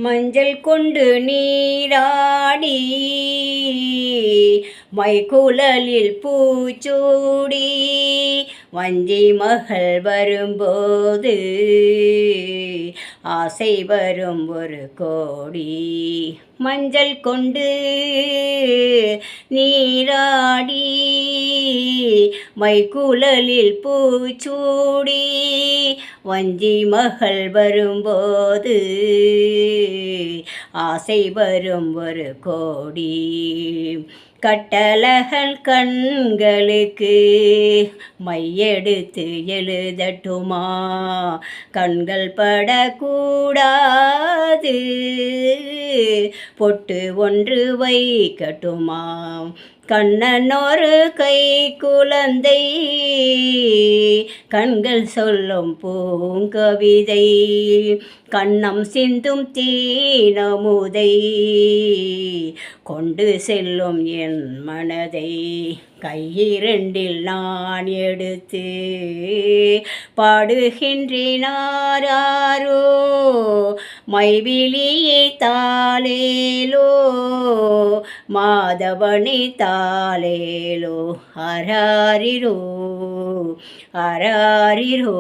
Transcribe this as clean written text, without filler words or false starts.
மஞ்சள் கொண்டு நீராடி மைக்குழலில் பூச்சூடி வஞ்சி மகள் வரும்போது ஆசை வரும் ஒரு கோடி. மஞ்சள் கொண்டு நீராடி மைக்குழலில் பூச்சூடி வஞ்சி மகள் வரும்போது ஆசை வரும் ஒரு கோடி. கட்டழகன் கண்களுக்கு மையெடுத்து எழுதட்டுமா? கண்கள் படக்கூடாது, பொட்டு ஒன்று வைக்கட்டுமா? கண்ணன் ஒரு கை குழந்தை கண்கள் சொல்லும் பூங்கவிதை கண்ணம் சிந்தும் தீனமுதை கொண்டு செல்லும் என் மனதை. கையிரண்டில் நான் எடுத்து பாடுகின்றேனாரோ மைவிழியை தாளேலோ மாதவனை தாளேலோ அராரிரோ அராரிரோ.